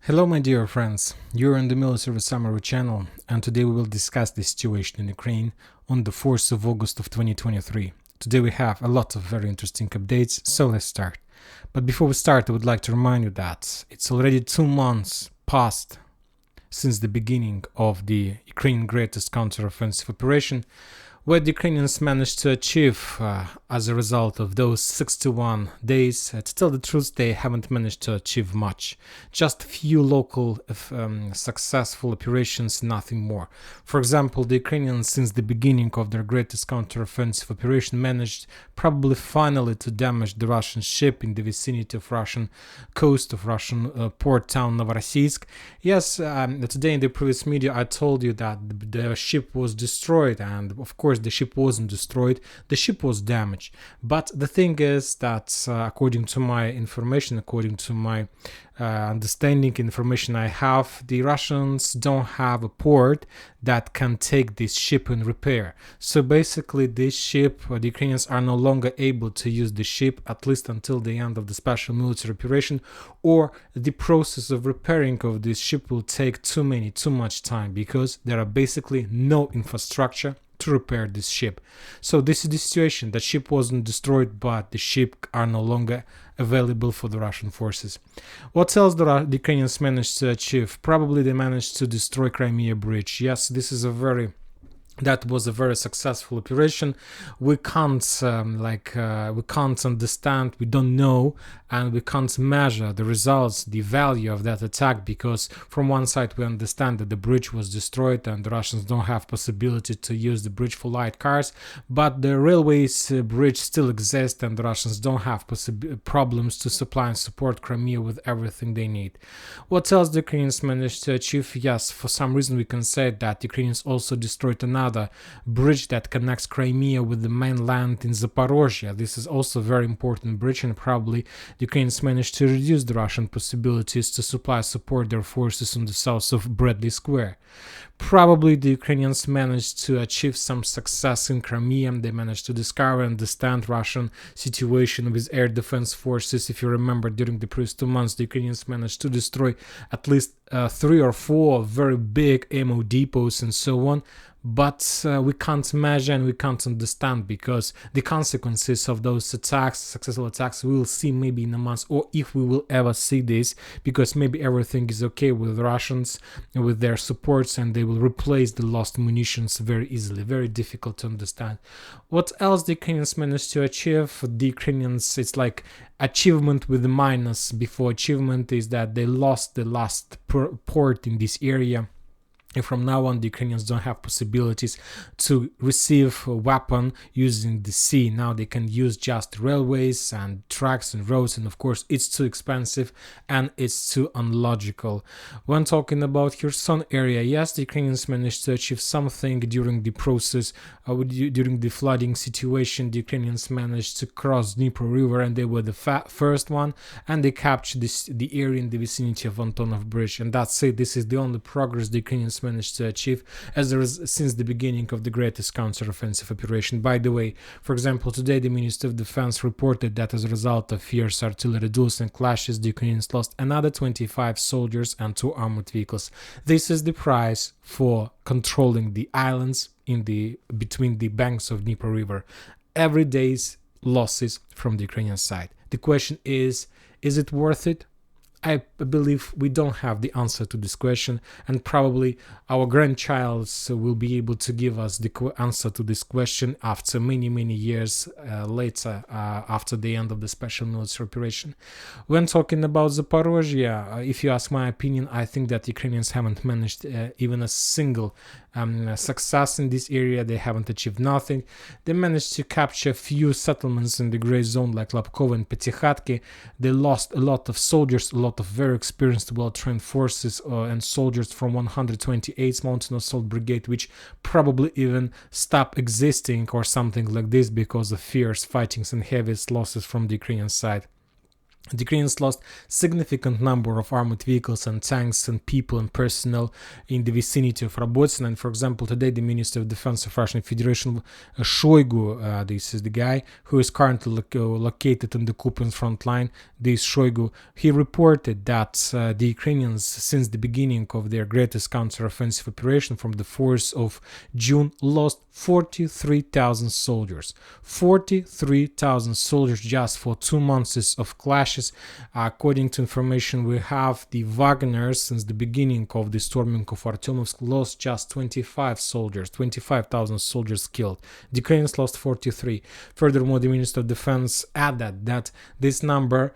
Hello, my dear friends. You're on the Military Summary channel, and today we will discuss the situation in Ukraine on the 4th of August of 2023. Today we have a lot of very interesting updates, so let's start. But before we start, I would like to remind you that it's already 2 months past since the beginning of the Ukraine's greatest counteroffensive operation, what the Ukrainians managed to achieve as a result of those 61 days. To tell the truth, they haven't managed to achieve much. Just a few local successful operations, nothing more. For example, the Ukrainians, since the beginning of their greatest counteroffensive operation, managed probably finally to damage the Russian ship in the vicinity of Russian coast of Russian port town Novorossiysk. Yes, today in the previous media I told you that the ship was destroyed, and of course the ship wasn't destroyed, the ship was damaged. But the thing is that according to my information, according to my understanding, information I have, the Russians don't have a port that can take this ship in repair. So basically this ship, the Ukrainians are no longer able to use the ship, at least until the end of the special military operation, or the process of repairing of this ship will take too much time, because there are basically no infrastructure to repair this ship. So this is the situation. The ship wasn't destroyed, but the ship are no longer available for the Russian forces. What else the Ukrainians managed to achieve? Probably they managed to destroy Crimea Bridge. Yes, this is that was a very successful operation. We can't we can't understand, we don't know, and we can't measure the results, the value of that attack, because from one side we understand that the bridge was destroyed and the Russians don't have possibility to use the bridge for light cars, but the railways bridge still exists and the Russians don't have problems to supply and support Crimea with everything they need. What else the Ukrainians managed to achieve? Yes, for some reason we can say that the Ukrainians also destroyed another bridge that connects Crimea with the mainland in Zaporozhye. This is also a very important bridge, and probably the Ukrainians managed to reduce the Russian possibilities to support their forces on the south of Bradley Square. Probably the Ukrainians managed to achieve some success in Crimea. They managed to discover and understand Russian situation with air defense forces. If you remember, during the previous 2 months, the Ukrainians managed to destroy at least 3 or 4 very big ammo depots and so on. But we can't measure and we can't understand, because the consequences of those attacks, successful attacks, we will see maybe in a month, or if we will ever see this, because maybe everything is okay with the Russians and with their supports, and they will replace the lost munitions very easily. Very difficult to understand. What else the Ukrainians managed to achieve? The Ukrainians, it's like achievement with the minus before achievement, is that they lost the last port in this area. And from now on, the Ukrainians don't have possibilities to receive a weapon using the sea. Now they can use just railways and tracks and roads, and of course it's too expensive and it's too unlogical. When talking about Kherson area, yes, the Ukrainians managed to achieve something during the process, during the flooding situation. The Ukrainians managed to cross Dnipro River, and they were the first one, and they captured the area in the vicinity of Antonov Bridge, and that's it. This is the only progress the Ukrainians managed to achieve since the beginning of the greatest counteroffensive operation. By the way, for example, today the Ministry of Defense reported that as a result of fierce artillery duels and clashes, the Ukrainians lost another 25 soldiers and 2 armored vehicles. This is the price for controlling the islands between the banks of Dnipro River. Every day's losses from the Ukrainian side. The question is it worth it? I believe we don't have the answer to this question, and probably our grandchild will be able to give us the answer to this question after many years later, after the end of the special military operation. When talking about Zaporozhye, if you ask my opinion, I think that Ukrainians haven't managed even a single success in this area. They haven't achieved nothing. They managed to capture a few settlements in the gray zone like Lapkov and Petykhatki. They lost a lot of soldiers, a lot of very experienced, well-trained forces and soldiers from 128th Mountain Assault Brigade, which probably even stopped existing or something like this because of fierce fightings and heavy losses from the Ukrainian side. The Ukrainians lost significant number of armored vehicles and tanks and people and personnel in the vicinity of Robotyne. And for example, today the Minister of Defense of Russian Federation, Shoigu, this is the guy who is currently located on the Kupiansk front line. This Shoigu, he reported that the Ukrainians, since the beginning of their greatest counter-offensive operation from the 4th of June, lost 43,000 soldiers. 43,000 soldiers just for 2 months of clashes. According to information we have, the Wagners, since the beginning of the storming of Artyomovsk, lost just 25,000 soldiers killed. The Ukrainians lost 43. Furthermore, the Minister of Defense added that this number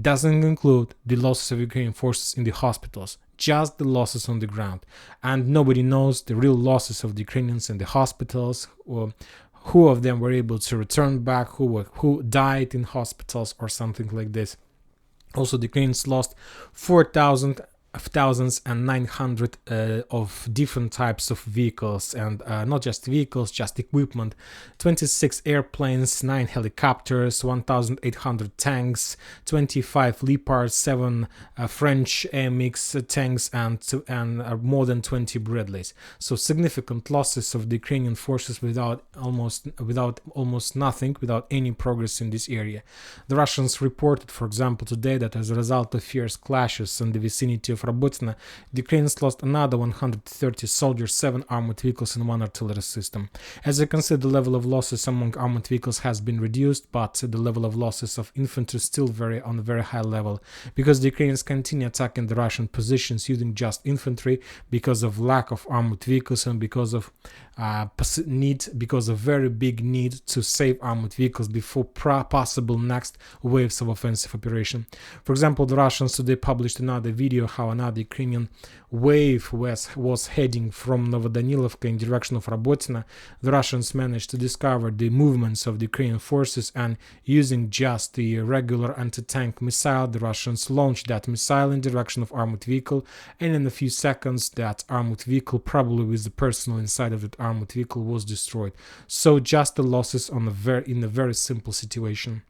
doesn't include the losses of Ukrainian forces in the hospitals, just the losses on the ground. And nobody knows the real losses of the Ukrainians in the hospitals, or who of them were able to return back, who died in hospitals or something like this. Also, the Ukrainians lost 4,900 of different types of vehicles, and not just vehicles, just equipment. 26 airplanes, 9 helicopters, 1,800 tanks, 25 Leopards, 7 French AMX tanks, and more than 20 Bradleys. So significant losses of the Ukrainian forces without almost nothing, without any progress in this area. The Russians reported, for example, today that as a result of fierce clashes in the vicinity of Robotyne, the Ukrainians lost another 130 soldiers, 7 armored vehicles and 1 artillery system. As you can see, the level of losses among armored vehicles has been reduced, but the level of losses of infantry is still on a very high level, because the Ukrainians continue attacking the Russian positions using just infantry because of lack of armored vehicles and because of very big need to save armored vehicles before possible next waves of offensive operation. For example, the Russians today published another video how another Ukrainian wave was heading from Novodanilovka in direction of Robotyne. The Russians managed to discover the movements of the Ukrainian forces, and using just the regular anti-tank missile, the Russians launched that missile in direction of armored vehicle, and in a few seconds that armored vehicle, probably with the personnel inside of that armored vehicle, was destroyed. So just the losses in a very simple situation.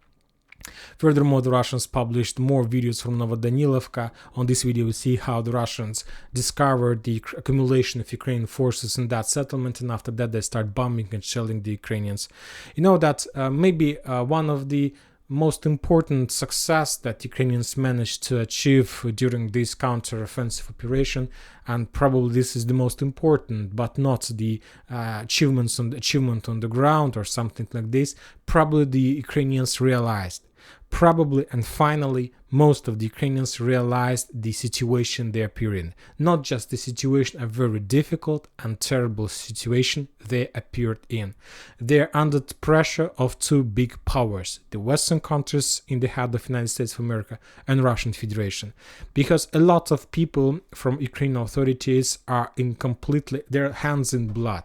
Furthermore, the Russians published more videos from Novodanilovka. On this video, we see how the Russians discovered the accumulation of Ukrainian forces in that settlement, and after that they start bombing and shelling the Ukrainians. You know that maybe one of the most important success that Ukrainians managed to achieve during this counter-offensive operation, and probably this is the most important, but not the achievement on the ground or something like this, probably the Ukrainians realized. Probably and finally, most of the Ukrainians realized the situation they appear in. Not just the situation, a very difficult and terrible situation they appeared in. They are under the pressure of two big powers, the Western countries in the head of United States of America and Russian Federation. Because a lot of people from Ukrainian authorities are their hands in blood.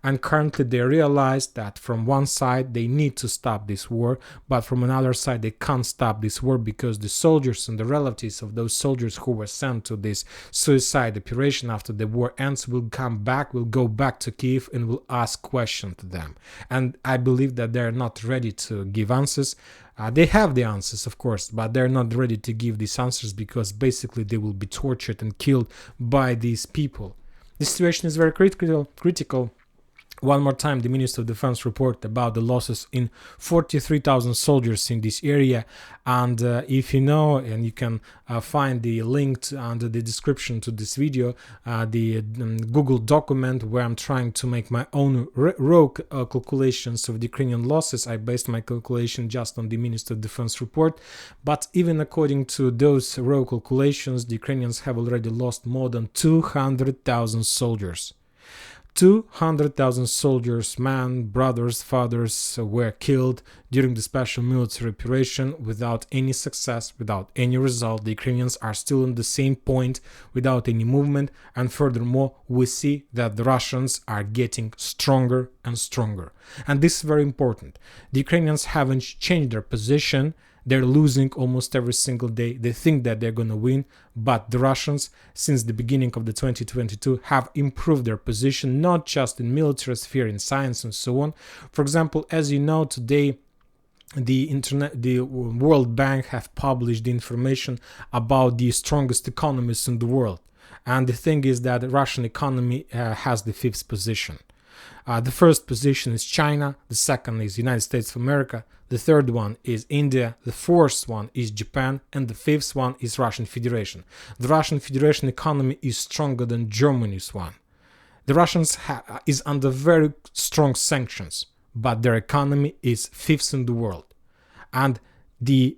And currently they realize that from one side they need to stop this war, but from another side they can't stop this war because the soldiers and the relatives of those soldiers who were sent to this suicide operation after the war ends will go back to Kiev and will ask questions to them. And I believe that they're not ready to give answers. They have the answers, of course, but they're not ready to give these answers because basically they will be tortured and killed by these people. The situation is very critical. One more time, the Minister of Defense reported about the losses in 43,000 soldiers in this area. And if you know, and you can find the link under the description to this video, the Google document where I'm trying to make my own raw calculations of the Ukrainian losses. I based my calculation just on the Minister of Defense report. But even according to those raw calculations, the Ukrainians have already lost more than 200,000 soldiers. 200,000 soldiers, men, brothers, fathers were killed during the special military operation without any success, without any result. The Ukrainians are still on the same point without any movement, and furthermore, we see that the Russians are getting stronger and stronger. And this is very important. The Ukrainians haven't changed their position. They're losing almost every single day. They think that they're going to win, but the Russians, since the beginning of the 2022, have improved their position, not just in military sphere, in science and so on. For example, as you know, today the World Bank have published the information about the strongest economies in the world. And the thing is that the Russian economy has the 5th position. The first position is China, the second is United States of America, the third one is India, the fourth one is Japan, and the fifth one is Russian Federation. The Russian Federation economy is stronger than Germany's one. The Russians is under very strong sanctions, but their economy is 5th in the world. And the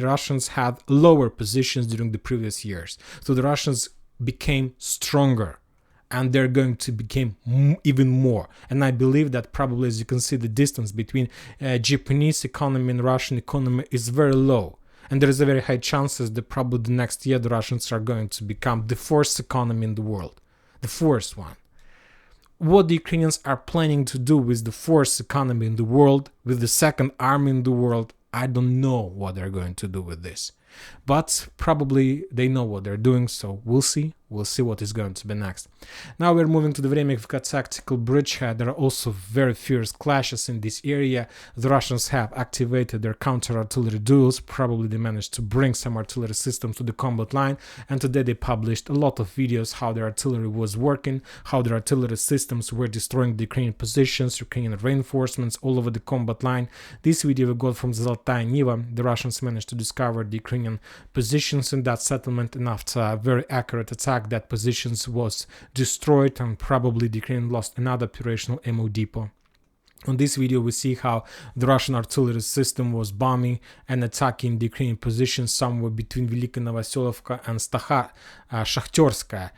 Russians had lower positions during the previous years. So the Russians became stronger, and they're going to become even more. And I believe that probably, as you can see, the distance between Japanese economy and Russian economy is very low. And there is a very high chances that probably the next year the Russians are going to become the 4th economy in the world. The 4th one. What the Ukrainians are planning to do with the 4th economy in the world, with the 2nd army in the world, I don't know what they're going to do with this. But probably they know what they're doing, so we'll see. We'll see what is going to be next. Now we're moving to the Vremyivka tactical bridgehead. There are also very fierce clashes in this area. The Russians have activated their counter-artillery duels. Probably they managed to bring some artillery systems to the combat line. And today they published a lot of videos how their artillery was working, how their artillery systems were destroying the Ukrainian positions, Ukrainian reinforcements all over the combat line. This video we got from Zolotaya Niva. The Russians managed to discover the Ukrainian positions in that settlement, and after a very accurate attack, that positions was destroyed, and probably the Ukraine lost another operational ammo depot. On this video we see how the Russian artillery system was bombing and attacking the Ukrainian positions somewhere between Velika Novoselovka and Shakhterskaya.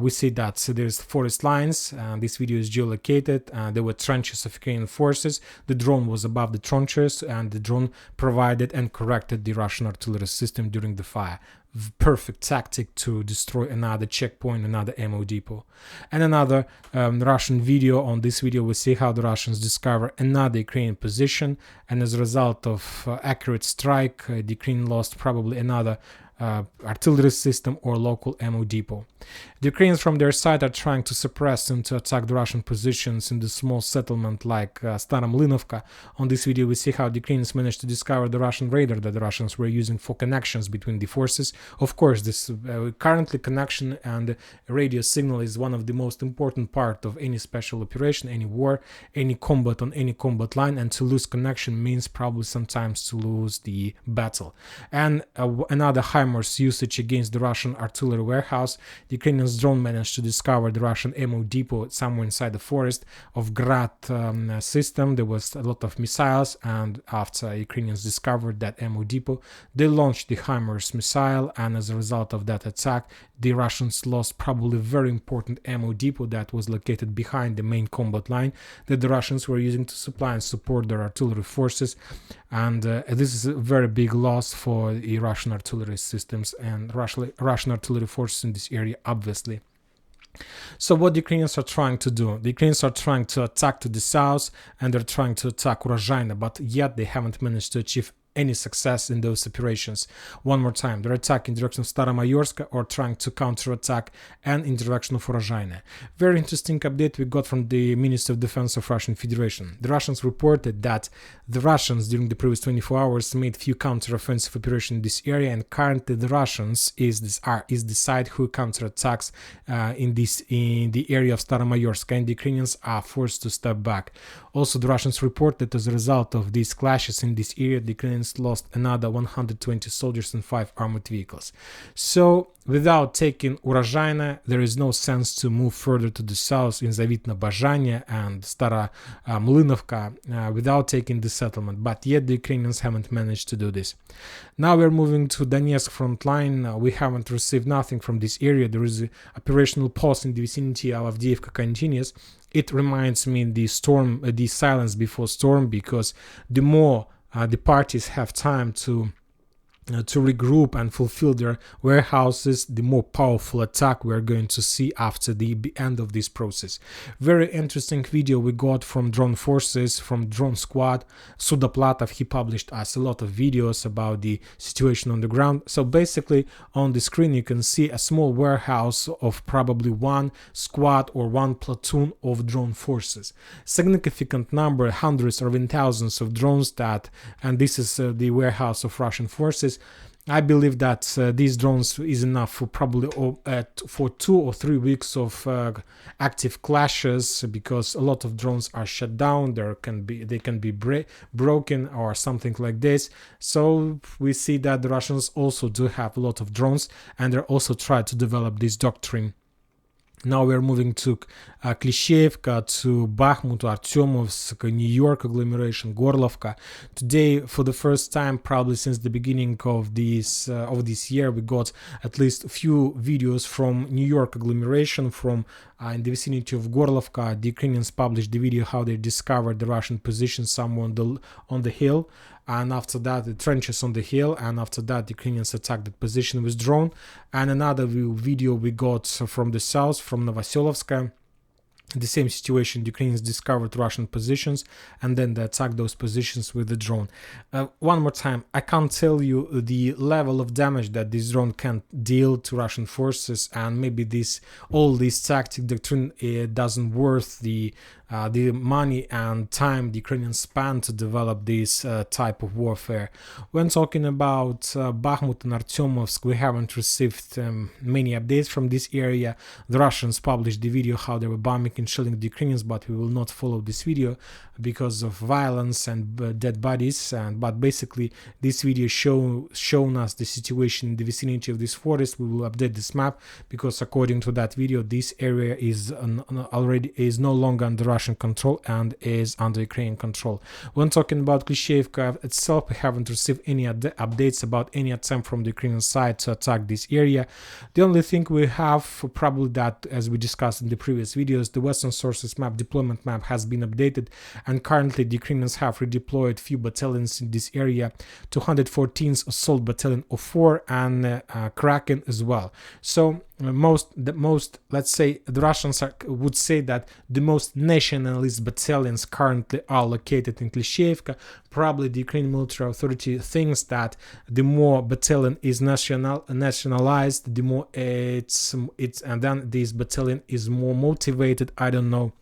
We see that there's forest lines, and this video is geolocated. There were trenches of Ukrainian forces. The drone was above the trenches, and the drone provided and corrected the Russian artillery system during the fire. Perfect tactic to destroy another checkpoint, another ammo depot. And another Russian video. On this video we see how the Russians discover another Ukrainian position, and as a result of accurate strike, the Ukraine lost probably another artillery system or local ammo depot. The Ukrainians from their side are trying to suppress and to attack the Russian positions in the small settlement like Stara Mlynovka. On this video we see how the Ukrainians managed to discover the Russian radar that the Russians were using for connections between the forces. Of course, this currently connection and radio signal is one of the most important part of any special operation, any war, any combat on any combat line, and to lose connection means probably sometimes to lose the battle. And another HIMARS usage against the Russian artillery warehouse. The Ukrainians drone managed to discover the Russian ammo depot somewhere inside the forest of Grad system. There was a lot of missiles, and after Ukrainians discovered that ammo depot, they launched the HIMARS missile, and as a result of that attack, the Russians lost probably a very important ammo depot that was located behind the main combat line that the Russians were using to supply and support their artillery forces. And this is a very big loss for the Russian artillery systems and Russian artillery forces in this area, obviously. So what the Ukrainians are trying to do? The Ukrainians are trying to attack to the south, and they're trying to attack Urozhaine, but yet they haven't managed to achieve any success in those operations. One more time, they're attacking in direction of Staromayorsk or trying to counterattack and in direction of Urozhaine. Very interesting update we got from the Ministry of Defense of Russian Federation. The Russians reported that the Russians during the previous 24 hours made few counter-offensive operations in this area, and currently the Russians is the side who counterattacks in the area of Staromayorsk, and the Ukrainians are forced to step back. Also, the Russians report that as a result of these clashes in this area, the Ukrainians lost another 120 soldiers and 5 armored vehicles. So without taking Urozhaine, there is no sense to move further to the south in Zavitno-Bazhanye and Stara Mlynovka without taking the settlement, but yet the Ukrainians haven't managed to do this. Now we're moving to Donetsk front line. We haven't received nothing from this area. There is an operational pause in the vicinity of Avdiivka continues. It reminds me the silence before storm, because the more the parties have time to to regroup and fulfill their warehouses, the more powerful attack we are going to see after the end of this process. Very interesting video we got from Drone Forces, from Drone Squad. Sudoplatov, he published us a lot of videos about the situation on the ground. So basically on the screen you can see a small warehouse of probably one squad or one platoon of drone forces. Significant number, hundreds or even thousands of drones that, and this is the warehouse of Russian forces. I believe that these drones is enough for probably for 2 or 3 weeks of active clashes, because a lot of drones are shut down. They can be broken or something like this. So we see that the Russians also do have a lot of drones, and they're also trying to develop this doctrine. Now we're moving to Klishchevka, to Bakhmut, Artyomovsk, New York agglomeration, Gorlovka. Today, for the first time, probably since the beginning of this year, we got at least a few videos from New York agglomeration, from in the vicinity of Gorlovka. The Ukrainians published the video how they discovered the Russian position somewhere on the hill, and after that the trenches on the hill, and after that the Ukrainians attacked the position with drone. And another video we got from the south, from Novoselovska. The same situation, the Ukrainians discovered Russian positions and then they attacked those positions with the drone. One more time, I can't tell you the level of damage that this drone can deal to Russian forces, and maybe all this tactic doctrine doesn't worth the money and time the Ukrainians spent to develop this type of warfare. When talking about Bakhmut and Artyomovsk, we haven't received many updates from this area. The Russians published the video how they were bombing and shelling the Ukrainians, but we will not follow this video because of violence and dead bodies. But basically this video shown us the situation in the vicinity of this forest. We will update this map because according to that video this area is no longer under Russian control and is under Ukrainian control. When talking about Klishchevka itself, we haven't received any updates about any attempt from the Ukrainian side to attack this area. The only thing we have, probably that, as we discussed in the previous videos, the Western Sources map, deployment map, has been updated, and currently the Ukrainians have redeployed few battalions in this area, 214th Assault Battalion of 4 and Kraken as well. So let's say the Russians would say that the most nationalist battalions currently are located in Klishchevka. Probably the Ukrainian military authority thinks that the more battalion is nationalized, the more it's and then this battalion is more motivated. I don't know.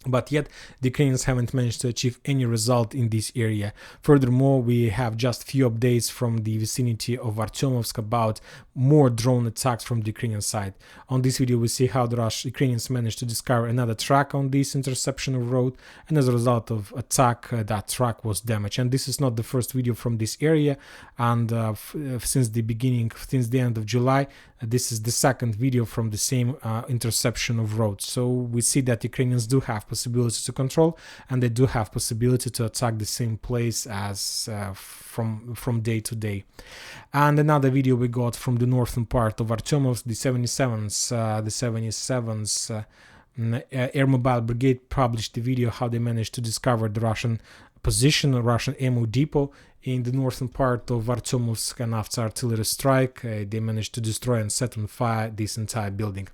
But yet the Ukrainians haven't managed to achieve any result in this area. Furthermore, we have just few updates from the vicinity of Artyomovsk about more drone attacks from the Ukrainian side. On this video we see how the Ukrainians managed to discover another track on this interception of road, and as a result of attack that track was damaged. And this is not the first video from this area, and since the end of July, this is the second video from the same interception of road. So we see that Ukrainians do have possibility to control, and they do have possibility to attack the same place as from day to day. And another video we got from the northern part of Artyomovsk, the 77th Air Mobile Brigade published the video how they managed to discover the Russian position, a Russian ammo depot in the northern part of Artyomovsk, and after artillery strike they managed to destroy and set on fire this entire building.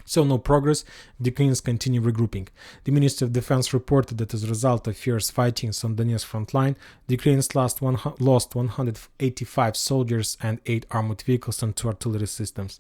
So no progress, the Ukrainians continue regrouping. The Ministry of Defense reported that as a result of fierce fightings on Donetsk front line, the Ukrainians lost 185 soldiers and 8 armored vehicles and 2 artillery systems.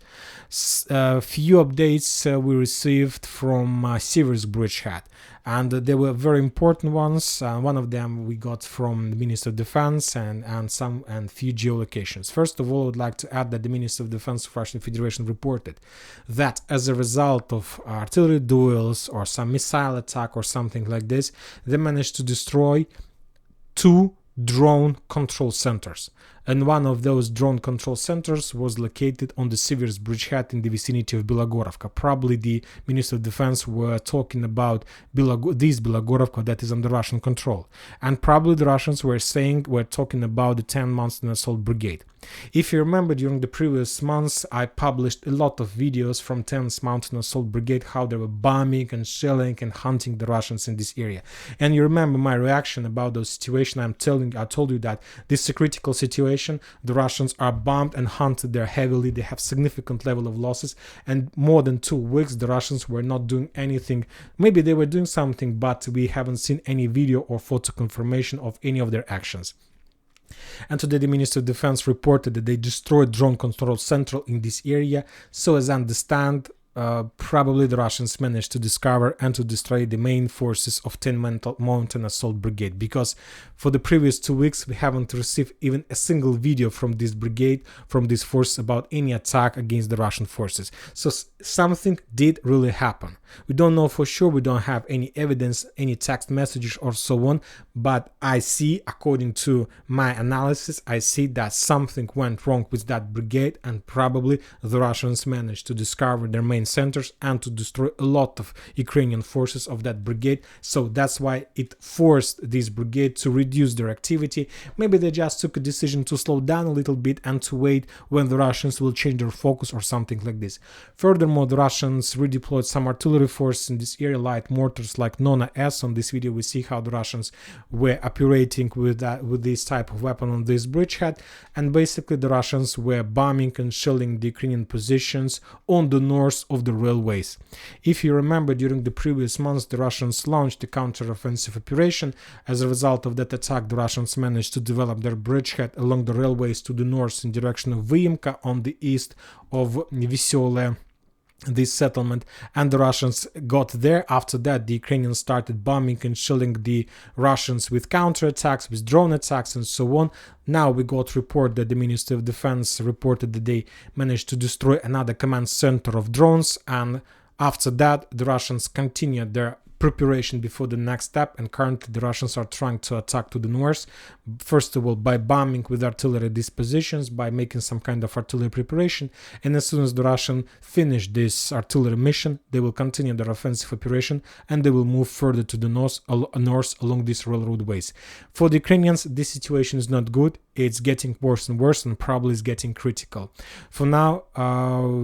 Few updates we received from Siversk bridgehead, and they were very important ones. One of them we got from the Ministry of Defense and few geolocations. First of all, I would like to add that the Ministry of Defense of Russian Federation reported that as a result of artillery duels or some missile attack or something like this, they managed to destroy 2 drone control centers, and one of those drone control centers was located on the Siversk bridgehead in the vicinity of Bilogorovka. Probably the Minister of Defense were talking about this Bilogorovka that is under Russian control, and probably the Russians were talking about the 10th Mountain Assault Brigade. If you remember, during the previous months I published a lot of videos from 10th Mountain Assault Brigade, how they were bombing and shelling and hunting the Russians in this area. And you remember my reaction about those situations. I told you that this is a critical situation information. The Russians are bombed and hunted there heavily. They have significant level of losses, and more than 2 weeks the Russians were not doing anything. Maybe they were doing something, but we haven't seen any video or photo confirmation of any of their actions. And today the Ministry of Defense reported that they destroyed drone control central in this area. So as I understand, probably the Russians managed to discover and to destroy the main forces of 10th Mountain Assault Brigade, because for the previous 2 weeks we haven't received even a single video from this brigade, from this force, about any attack against the Russian forces. So something did really happen. We don't know for sure, we don't have any evidence, any text messages or so on, but I see, according to my analysis, I see that something went wrong with that brigade, and probably the Russians managed to discover their main centers and to destroy a lot of Ukrainian forces of that brigade. So that's why it forced this brigade to reduce their activity. Maybe they just took a decision to slow down a little bit and to wait when the Russians will change their focus or something like this. Furthermore, the Russians redeployed some artillery force in this area, light mortars like Nona S. On this video we see how the Russians were operating with this type of weapon on this bridgehead, and basically the Russians were bombing and shelling the Ukrainian positions on the north of the railways. If you remember, during the previous months the Russians launched a counter-offensive operation. As a result of that attack, the Russians managed to develop their bridgehead along the railways to the north in direction of Vyimka, on the east of Veselaya, this settlement, and the Russians got there. After that, the Ukrainians started bombing and shelling the Russians with counterattacks, with drone attacks, and so on. Now we got report that the Ministry of Defense reported that they managed to destroy another command center of drones, and after that the Russians continued their preparation before the next step, and currently the Russians are trying to attack to the north, first of all by bombing with artillery these positions, by making some kind of artillery preparation, and as soon as the Russians finish this artillery mission, they will continue their offensive operation and they will move further to the north along these railroad ways. For the Ukrainians, this situation is not good. It's getting worse and worse, and probably is getting critical. For now,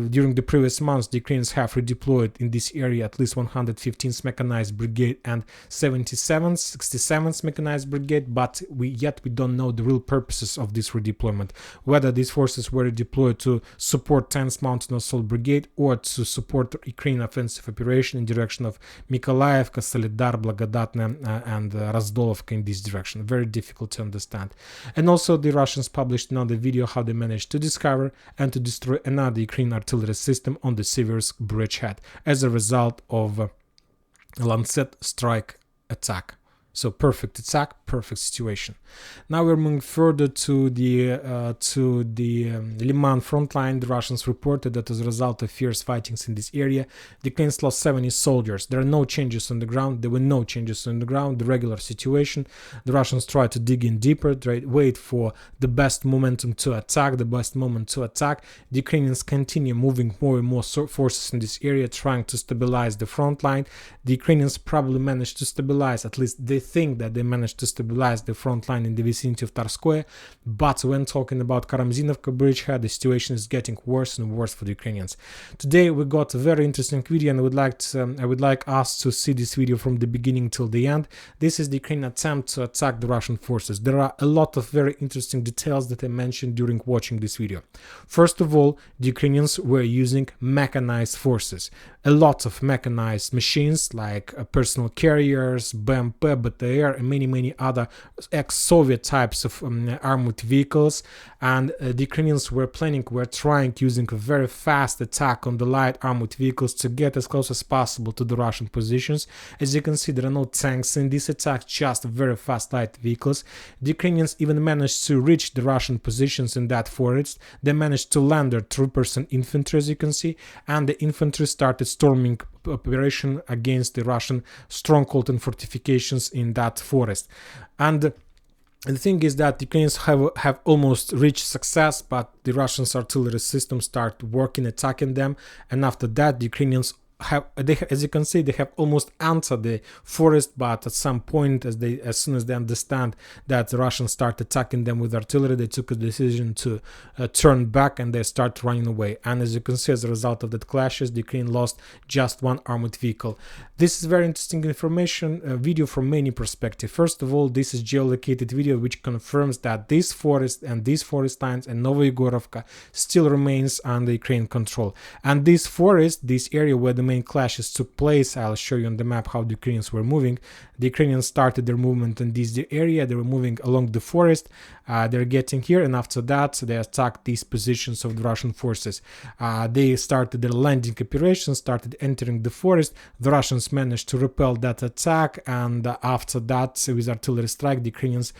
during the previous months, the Ukrainians have redeployed in this area at least 115th Mechanized Brigade and 67th Mechanized Brigade, but we don't know the real purposes of this redeployment, whether these forces were redeployed to support 10th Mountain Assault Brigade or to support the Ukrainian offensive operation in direction of Mykolaiivka, Solidar, Blagodatne, and Razdolovka in this direction. Very difficult to understand. And also the Russians published another video how they managed to discover and to destroy another Ukrainian artillery system on the Siversk bridgehead as a result of a Lancet strike attack. So perfect attack, perfect situation. Now we're moving further to the Liman front line. The Russians reported that as a result of fierce fightings in this area, the Ukrainians lost 70 soldiers. There are no changes on the ground. There were no changes on the ground. The regular situation. The Russians tried to dig in deeper, wait for the best momentum to attack, the best moment to attack. The Ukrainians continue moving more and more forces in this area, trying to stabilize the front line. The Ukrainians probably managed to stabilize, at least they think that they managed to stabilize the front line in the vicinity of Tarskoye, but when talking about Karamzinovka bridgehead, the situation is getting worse and worse for the Ukrainians. Today we got a very interesting video, and I would like us to see this video from the beginning till the end. This is the Ukrainian attempt to attack the Russian forces. There are a lot of very interesting details that I mentioned during watching this video. First of all, the Ukrainians were using mechanized forces. A lot of mechanized machines like personal carriers, BMP, BTR, and many other ex-Soviet types of armored vehicles, and the Ukrainians were trying using a very fast attack on the light armored vehicles to get as close as possible to the Russian positions. As you can see, there are no tanks in this attack, just very fast light vehicles. The Ukrainians even managed to reach the Russian positions in that forest. They managed to land their troopers and infantry, as you can see, and the infantry started storming operation against the Russian stronghold and fortifications in that forest. And the thing is that the Ukrainians have almost reached success, but the Russian artillery system started working, attacking them, and after that the Ukrainians as you can see, they have almost entered the forest, but at some point, as soon as they understand that the Russians start attacking them with artillery, they took a decision to turn back and they start running away. And as you can see, as a result of that clashes, the Ukraine lost just one armored vehicle. This is very interesting information, video from many perspectives. First of all, this is geolocated video which confirms that this forest and these forest lines and Novoyegorovka still remains under Ukraine control. And this forest, this area where the main clashes took place, I'll show you on the map how the Ukrainians were moving. The Ukrainians started their movement in this area. They were moving along the forest. They're getting here, and after that they attacked these positions of the Russian forces. They started their landing operations, started entering the forest. The Russians managed to repel that attack, and after that, with artillery strike, the Ukrainians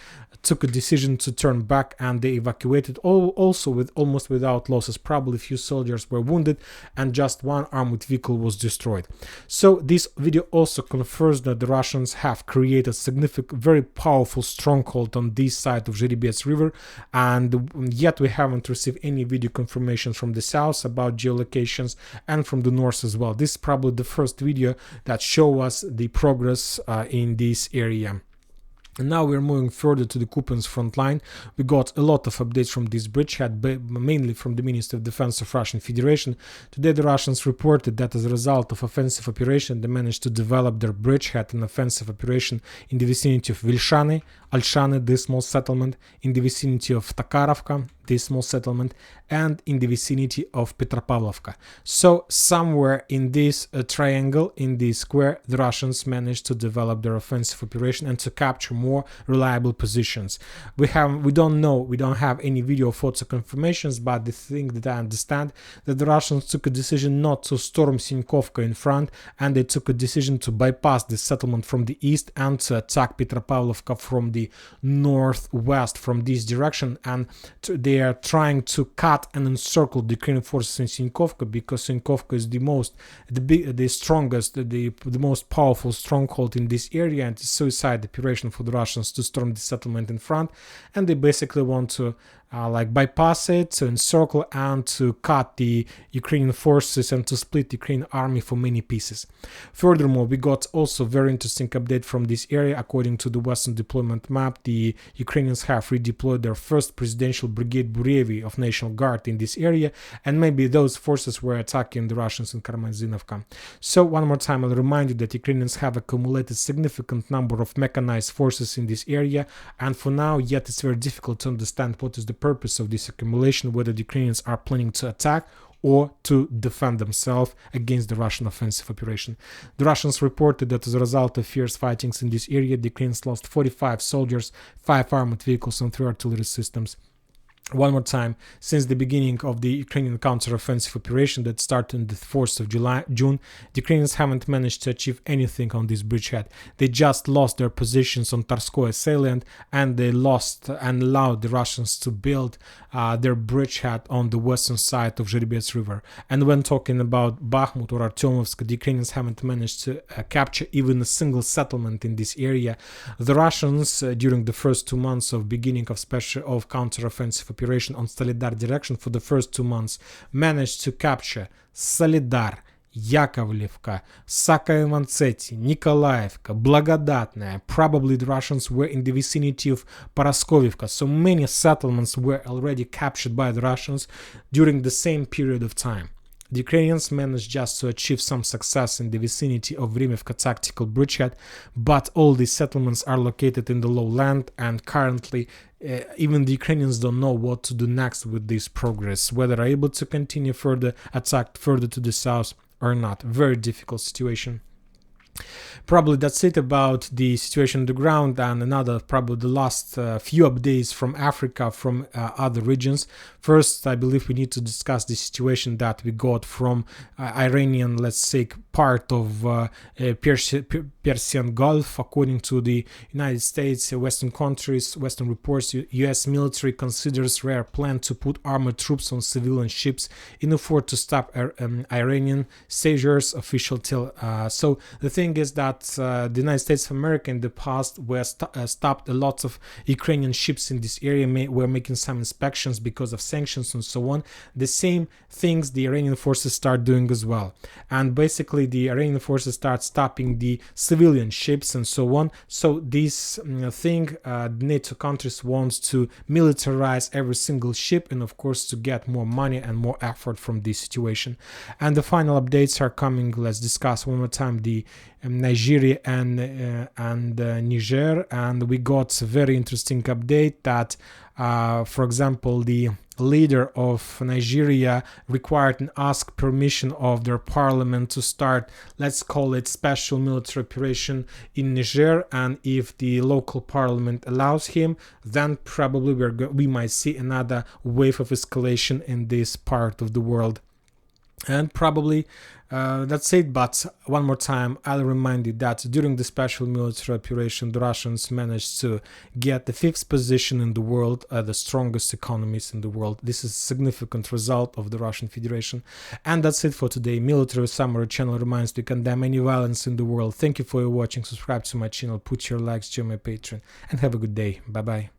took a decision to turn back, and they evacuated also with almost without losses. Probably a few soldiers were wounded and just one armored vehicle was destroyed. So this video also confirms that the Russians have created significant, very powerful stronghold on this side of Zhiribets River, and yet we haven't received any video confirmation from the south about geolocations and from the north as well. This is probably the first video that shows us the progress in this area. And now we're moving further to the Kupiansk front line. We got a lot of updates from this bridgehead, mainly from the Ministry of Defense of Russian Federation. Today the Russians reported that as a result of offensive operation, they managed to develop their bridgehead, an offensive operation in the vicinity of Vilshany, Alshany, this small settlement, in the vicinity of Takarovka, this small settlement, and in the vicinity of Petropavlovka. So somewhere in this triangle, in this square, the Russians managed to develop their offensive operation and to capture more reliable positions. We don't know, we don't have any video photo confirmations, but the thing that I understand that the Russians took a decision not to storm Sinkovka in front, and they took a decision to bypass the settlement from the east and to attack Petropavlovka from the northwest from this direction, and they are trying to cut and encircle the Ukrainian forces in Sinkovka, because Sinkovka is the strongest, the most powerful stronghold in this area, and it's a suicide operation for the Russians to storm the settlement in front, and they basically want to bypass it, to encircle and to cut the Ukrainian forces and to split the Ukrainian army for many pieces. Furthermore, we got also very interesting update from this area. According to the Western deployment map, the Ukrainians have redeployed their first presidential brigade Burevi of National Guard in this area, and maybe those forces were attacking the Russians in Karmazinovka. So one more time, I'll remind you that Ukrainians have accumulated significant number of mechanized forces in this area, and for now, yet it's very difficult to understand what is the purpose of this accumulation, whether the Ukrainians are planning to attack or to defend themselves against the Russian offensive operation. The Russians reported that as a result of fierce fightings in this area, the Ukrainians lost 45 soldiers, 5 armored vehicles and 3 artillery systems. One more time, since the beginning of the Ukrainian counter-offensive operation that started on the 4th of June, the Ukrainians haven't managed to achieve anything on this bridgehead. They just lost their positions on Tarskoye salient, and they lost and allowed the Russians to build their bridgehead on the western side of Zhiribets River. And when talking about Bakhmut or Artyomovsk, the Ukrainians haven't managed to capture even a single settlement in this area. The Russians, during the first 2 months of beginning of counter-offensive operation on Solidar direction, for the first 2 months, managed to capture Solidar, Yakovlevka, Sakaevantsety, Nikolaevka, Blagodatnaya. Probably the Russians were in the vicinity of Paraskovivka, so many settlements were already captured by the Russians during the same period of time. The Ukrainians managed just to achieve some success in the vicinity of Vrimivka tactical bridgehead, but all these settlements are located in the lowland, and currently even the Ukrainians don't know what to do next with this progress, whether they're able to continue further, attack further to the south or not. Very difficult situation. Probably that's it about the situation on the ground, and another, probably the last few updates from Africa, from other regions. First, I believe we need to discuss the situation that we got from Iranian, let's say, part of Persian Gulf. According to the United States, Western countries, Western reports, US military considers rare plan to put armored troops on civilian ships in effort to stop Iranian sailors, official tell. So the thing thing is that the United States of America in the past were stopped a lot of Ukrainian ships in this area, were making some inspections because of sanctions and so on. The same things the Iranian forces start doing as well. And basically the Iranian forces start stopping the civilian ships and so on. So this thing, NATO countries wants to militarize every single ship and of course to get more money and more effort from this situation. And the final updates are coming. Let's discuss one more time the Nigeria and Niger, and we got a very interesting update that for example the leader of Nigeria required and asked permission of their parliament to start, let's call it, special military operation in Niger, and if the local parliament allows him, then probably we might see another wave of escalation in this part of the world. And probably that's it, but one more time I'll remind you that during the special military operation the Russians managed to get the 5th position in the world, the strongest economies in the world. This is a significant result of the Russian Federation. And that's it for today. Military Summary channel reminds to condemn any violence in the world. Thank you for your watching, subscribe to my channel, put your likes, join my Patreon, and have a good day. Bye bye.